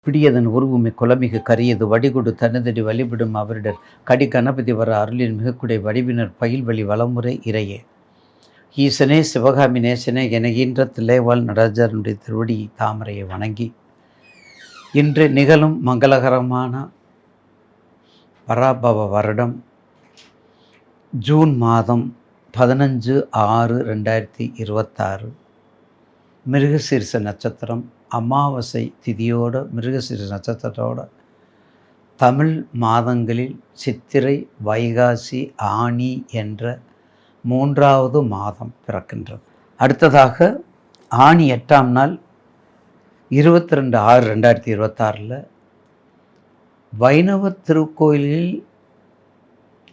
பிடியதன் உருவுமை குலமிகு கரியது வடிகொடு தனதடி வழிபடும் அவரிடர் கடி கணபதி வர அருளின் மிகக்குடை வடிவினர் பயில் வழி வளமுறை இறையே. ஈசனே சிவகாமி நேசனே எனகின்ற தில்லைவாழ் நடராஜனுடைய திருவடி தாமரையை வணங்கி இன்று நிகழும் மங்களகரமான பராபவ வருடம் ஜூன் மாதம் 15/6/2026 மிருகசீரிஷ நட்சத்திரம் அமாவாசை திதியோட மிருகசீரிஷ நட்சத்திரத்தோட தமிழ் மாதங்களில் சித்திரை வைகாசி ஆனி என்ற 3வது மாதம் பிறக்கின்றது. அடுத்ததாக ஆனி 8ஆம் நாள் 22/6/2026 வைணவ திருக்கோயிலில்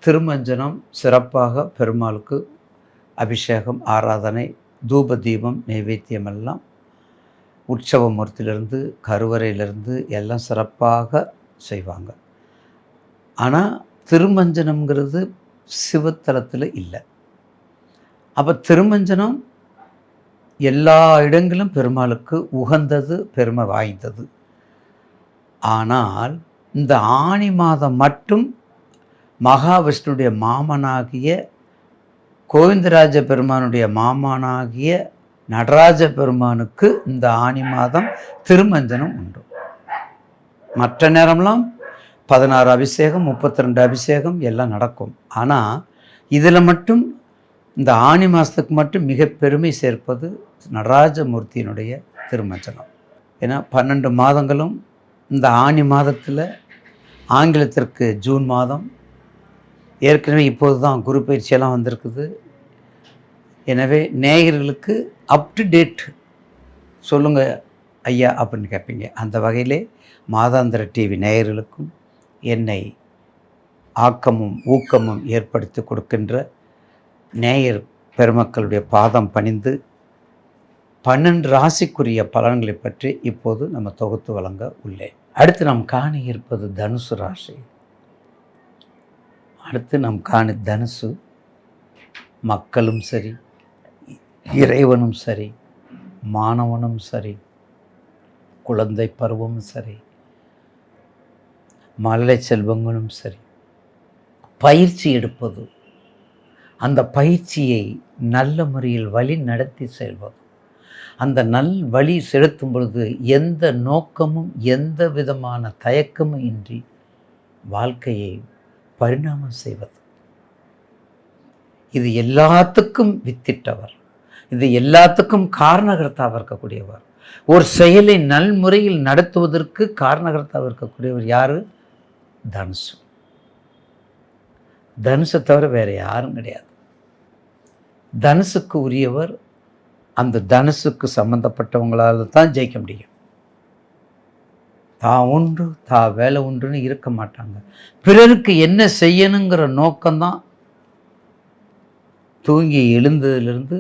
திருமஞ்சனம் சிறப்பாக பெருமாளுக்கு அபிஷேகம் ஆராதனை தூப தீபம் நைவேத்தியமெல்லாம் உற்சவமூர்த்தியிலிருந்து கருவறையிலிருந்து எல்லாம் சிறப்பாக செய்வாங்க. ஆனால் திருமஞ்சனம்ங்கிறது சிவத்தலத்தில் இல்லை. அப்போ திருமஞ்சனம் எல்லா இடங்களும் பெருமாளுக்கு உகந்தது, பெருமை வாய்ந்தது. ஆனால் இந்த ஆனி மாதம் மட்டும் மகாவிஷ்ணுடைய மாமனாகிய கோவிந்தராஜ பெருமானுடைய மாமனாகிய நடராஜ பெருமானுக்கு இந்த ஆனி மாதம் திருமஞ்சனம் உண்டு. மற்ற நேரம்லாம் 16 அபிஷேகம் 32 அபிஷேகம் எல்லாம் நடக்கும். ஆனால் இதில் மட்டும் இந்த ஆனி மாதத்துக்கு மட்டும் மிக பெருமை சேர்ப்பது நடராஜமூர்த்தியினுடைய திருமஞ்சனம். ஏன்னா 12 மாதங்களும் இந்த ஆனி மாதத்தில் ஆங்கிலத்திற்கு ஜூன் மாதம் ஏற்கனவே இப்போது தான் குரு பயிற்சியெல்லாம் வந்திருக்குது. எனவே நேயர்களுக்கு அப் டு டேட் சொல்லுங்கள் ஐயா அப்படின்னு கேட்பீங்க. அந்த வகையிலே மாதாந்திர டிவி நேயர்களுக்கும் என்னை ஆக்கமும் ஊக்கமும் ஏற்படுத்தி கொடுக்கின்ற நேயர் பெருமக்களுடைய பாதம் பணிந்து 12 ராசிக்குரிய பலன்களை பற்றி இப்போது நம்ம தொகுத்து வழங்க உள்ளேன். அடுத்து நாம் காண இருப்பது தனுசு ராசி. அடுத்து நாம் காண தனுசு மக்களும் சரி, இறைவனும் சரி, மாணவனும் சரி, குழந்தை பருவமும் சரி, மழலை செல்வங்களும் சரி, பயிற்சி எடுப்பது, அந்த பயிற்சியை நல்ல முறையில் வழி நடத்தி செல்வது, அந்த வழி செலுத்தும் பொழுது எந்த நோக்கமும் எந்த விதமான தயக்கமும் இன்றி வாழ்க்கையை பரிணாமம் செய்வது, இது எல்லாத்துக்கும் வித்திட்டவர், இது எல்லாத்துக்கும் காரணகர்த்தாவாக இருக்கக்கூடியவர். ஒரு செயலை நல்முறையில் நடத்துவதற்கு காரணகர்த்தாவாக இருக்கக்கூடியவர் யார்? தனுசு. தனுசை தவிர வேறு யாரும் கிடையாது. தனுசுக்கு உரியவர். அந்த தனுசுக்கு சம்பந்தப்பட்டவங்களால் தான் ஜெயிக்க முடியும். தான் உண்டு தான் வேலை உண்டுன்னு இருக்க மாட்டாங்க. பிறருக்கு என்ன செய்யணுங்கிற நோக்கம்தான் தூங்கி எழுந்ததிலிருந்து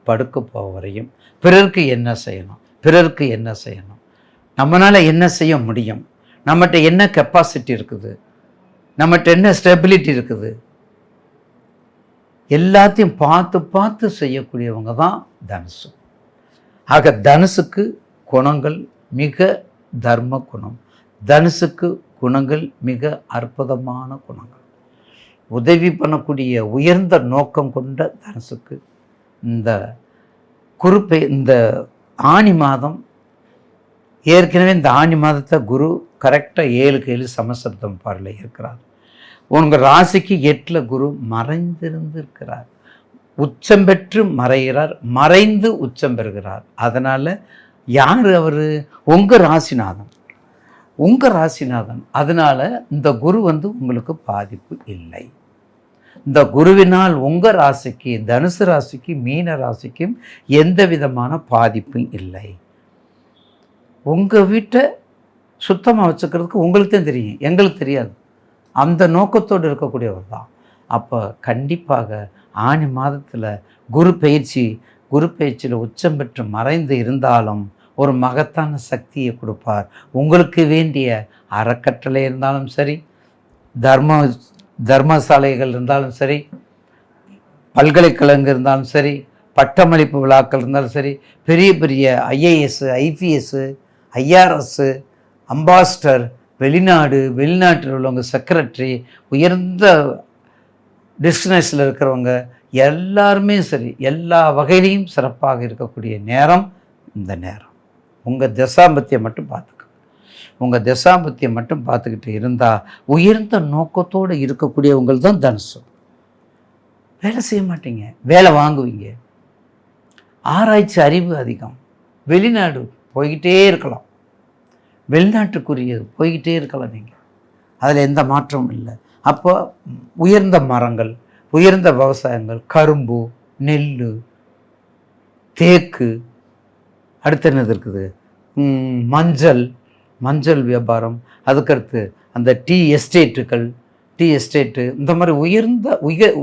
படுக்க போக வரையும். பிறருக்கு என்ன செய்யணும், பிறருக்கு என்ன செய்யணும், நம்மளால் என்ன செய்ய முடியும், நம்மகிட்ட என்ன கெப்பாசிட்டி இருக்குது, நம்மகிட்ட என்ன ஸ்டெபிலிட்டி இருக்குது, எல்லாத்தையும் பார்த்து பார்த்து செய்யக்கூடியவங்க தான் தனுசு. ஆக தனுசுக்கு குணங்கள் மிக தர்ம குணம், தனுசுக்கு குணங்கள் மிக அற்புதமான குணங்கள், உதவி பண்ணக்கூடிய உயர்ந்த நோக்கம் கொண்ட தனுசுக்கு இந்த இந்த ஆனி மாதம், ஏற்கனவே இந்த ஆனி மாதத்தை குரு கரெக்டாக 7க்கு 7 சமசப்தம் பார்வையில் இருக்கிறார். உங்கள் ராசிக்கு 8ல் குரு மறைந்திருந்து இருக்கிறார். உச்சம் பெற்று மறைகிறார், மறைந்து உச்சம் பெறுகிறார். அதனால் யார் அவர்? உங்கள் ராசிநாதன், உங்கள் ராசிநாதன். அதனால் இந்த குரு உங்களுக்கு பாதிப்பு இல்லை. இந்த குருவினால் உங்கள் ராசிக்கு, தனுசு ராசிக்கு, மீன ராசிக்கும் எந்த விதமான பாதிப்பும் இல்லை. உங்கள் வீட்டை சுத்தமாக வச்சுக்கிறதுக்கு உங்களுக்கு தான் தெரியும், எங்களுக்கு தெரியாது. அந்த நோக்கத்தோடு இருக்கக்கூடியவர் தான். அப்போ கண்டிப்பாக ஆனி மாதத்தில் குரு பயிற்சியில் உச்சம் பெற்று மறைந்து இருந்தாலும் ஒரு மகத்தான சக்தியை கொடுப்பார். உங்களுக்கு வேண்டிய அறக்கட்டளை இருந்தாலும் சரி, தர்மசாலைகள் இருந்தாலும் சரி, பல்கலைக்கழகம் இருந்தாலும் சரி, பட்டமளிப்பு விழாக்கள் இருந்தாலும் சரி, பெரிய பெரிய IAS, IPS, IRS அம்பாஸ்டர், வெளிநாட்டில் உள்ளவங்க, செக்ரட்டரி, உயர்ந்த டெஸ்டினேஷனில் இருக்கிறவங்க எல்லாருமே சரி, எல்லா வகையிலையும் சிறப்பாக இருக்கக்கூடிய நேரம் இந்த நேரம். உங்கள் தசாம்பத்தியை மட்டும் பார்த்துக்கோங்க. உங்கள் தசாம்பத்தியை மட்டும் பார்த்துக்கிட்டு இருந்தால் உயர்ந்த நோக்கத்தோடு இருக்கக்கூடியவங்கள் தான் தனுசு. வேலை செய்ய மாட்டீங்க, வேலை வாங்குவீங்க. ஆராய்ச்சி அறிவு அதிகம். வெளிநாடு போய்கிட்டே இருக்கலாம், வெளிநாட்டுக்குரியது போய்கிட்டே இருக்கலாம் நீங்கள், அதில் எந்த மாற்றமும் இல்லை. அப்போ உயர்ந்த மரங்கள், உயர்ந்த விவசாயங்கள், கரும்பு, நெல், தேக்கு, அடுத்து என்னது இருக்குது, மஞ்சள் வியாபாரம், அதுக்கடுத்து அந்த டீ எஸ்டேட்டு, இந்த மாதிரி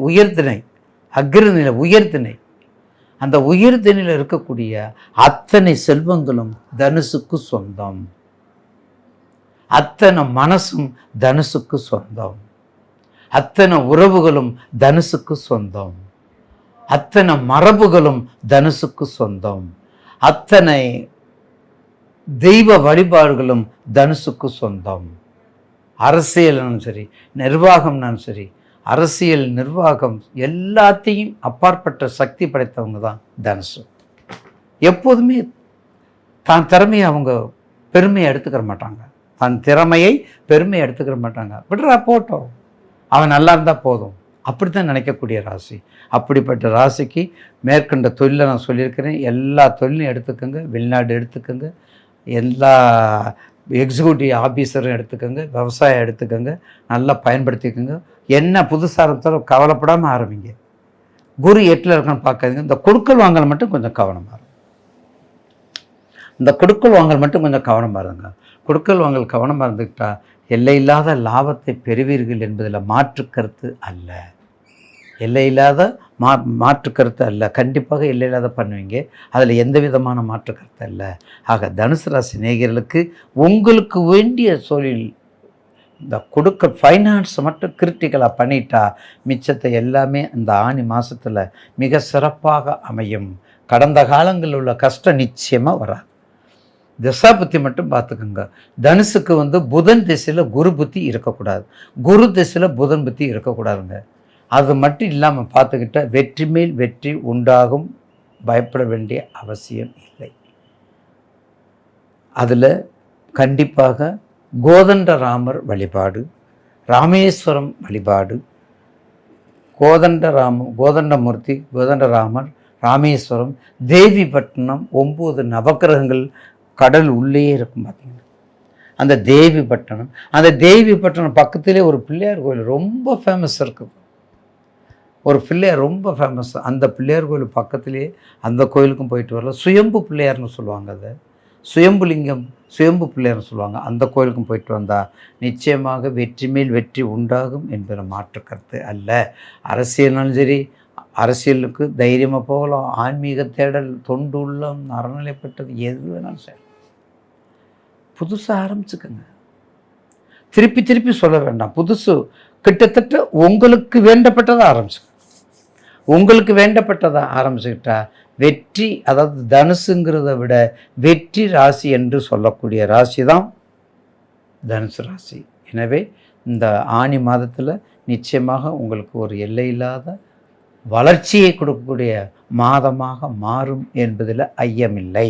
உயர்திணை, அக்ரநிலை, உயர்திணை, அந்த உயர்திணையில் இருக்கக்கூடிய அத்தனை செல்வங்களும் தனுசுக்கு சொந்தம். அத்தனை மனசும் தனுசுக்கு சொந்தம். அத்தனை உறவுகளும் தனுசுக்கு சொந்தம். அத்தனை மரபுகளும் தனுசுக்கு சொந்தம். அத்தனை தெய்வ வழிபாடுகளும் தனுசுக்கு சொந்தம். அரசியல்னாலும் சரி, நிர்வாகம்னாலும் சரி, அரசியல் நிர்வாகம் எல்லாத்தையும் அப்பாற்பட்ட சக்தி படைத்தவங்க தான் தனுசு. எப்போதுமே தான் திறமையை அவங்க பெருமையை எடுத்துக்கிற மாட்டாங்க. தன் திறமையை பெருமையை எடுத்துக்கிற மாட்டாங்க. விடுறா போட்டோம், அவன் நல்லா இருந்தால் போதும், அப்படி தான் நினைக்கக்கூடிய ராசி. அப்படிப்பட்ட ராசிக்கு மேற்கண்ட தொழிலை நான் சொல்லியிருக்கிறேன். எல்லா தொழிலும் எடுத்துக்கோங்க. வெளிநாடு எடுத்துக்கோங்க, எல்லா எக்ஸிக்யூட்டிவ் ஆஃபீஸரும் எடுத்துக்கோங்க, விவசாயம் எடுத்துக்கோங்க, நல்லா பயன்படுத்திக்கோங்க. என்ன புதுசாக கவலைப்படாமல் ஆரம்பிங்க. குரு 8ல் இருக்கணும்னு பார்க்காதீங்க. இந்த கொடுக்கல் வாங்கல் மட்டும் கொஞ்சம் கவனமாக இருக்கும். இந்த கொடுக்கல் வாங்கல் மட்டும் கொஞ்சம் கவனமாக இருங்க. கொடுக்கல் வாங்கல் கவனமாக இருந்துக்கிட்டால் எல்லையில்லாத லாபத்தை பெறுவீர்கள் என்பதில் மாற்று கருத்து அல்ல. எல்லையில்லாத மாற்று கருத்து அல்ல. கண்டிப்பாக எல்லையில்லாத பண்ணுவீங்க, அதில் எந்த விதமான மாற்று கருத்து அல்ல. ஆக தனுசு ராசி நேயர்களுக்கு உங்களுக்கு வேண்டிய தொழில் இந்த கொடுக்க ஃபைனான்ஸை மட்டும் கிரிட்டிக்கலாக பண்ணிட்டா மிச்சத்தை எல்லாமே இந்த ஆனி மாதத்தில் மிக சிறப்பாக அமையும். கடந்த காலங்களில் உள்ள கஷ்டம் நிச்சயமாக வராது. தசாபுத்தி மட்டும் பார்த்துக்கோங்க. தனுசுக்கு புதன் திசையில் குரு புத்தி இருக்கக்கூடாது, குரு திசையில் புதன் புத்தி இருக்கக்கூடாதுங்க. அது மட்டும் இல்லாமல் பார்த்துக்கிட்ட வெற்றி மேல் வெற்றி உண்டாகும், பயப்பட வேண்டிய அவசியம் இல்லை. அதில் கண்டிப்பாக கோதண்டராமர் வழிபாடு, ராமேஸ்வரம் வழிபாடு, கோதண்டமூர்த்தி, கோதண்டராமர், ராமேஸ்வரம், தேவிப்பட்டினம், 9 நவக்கிரகங்கள் கடல் உள்ளே இருக்கும். பார்த்தீங்கன்னா அந்த தேவிப்பட்டினம் பக்கத்திலே ஒரு பிள்ளையார் கோயில் ரொம்ப ஃபேமஸ் இருக்குது. ஒரு பிள்ளையார் ரொம்ப ஃபேமஸ். அந்த பிள்ளையார் கோயில் பக்கத்திலே அந்த கோயிலுக்கும் போயிட்டு வரலாம். சுயம்பு பிள்ளையார்னு சொல்லுவாங்க, அதை சுயம்பு பிள்ளையார்னு சொல்லுவாங்க. அந்த கோயிலுக்கும் போயிட்டு வந்தால் நிச்சயமாக வெற்றி மேல் வெற்றி உண்டாகும் என்பது மாற்று கருத்து அல்ல. அரசியல்னாலும் சரி, அரசியலுக்கு தைரியமாக போகலாம். ஆன்மீக தேடல், தொண்டு உள்ளம், அறநிலைப்பட்டது, எது வேணாலும் சரி புதுசாக ஆரம்பிச்சுக்கோங்க. திருப்பி சொல்ல வேண்டாம். புதுசு கிட்டத்தட்ட உங்களுக்கு வேண்டப்பட்டதை ஆரம்பிச்சுக்கிட்டா வெற்றி, அதாவது தனுசுங்கிறத விட வெற்றி ராசி என்று சொல்லக்கூடிய ராசி தான் தனுசு ராசி. எனவே இந்த ஆனி மாதத்தில் நிச்சயமாக உங்களுக்கு ஒரு எல்லையில்லாத வளர்ச்சியை கொடுக்கக்கூடிய மாதமாக மாறும் என்பதில் ஐயமில்லை.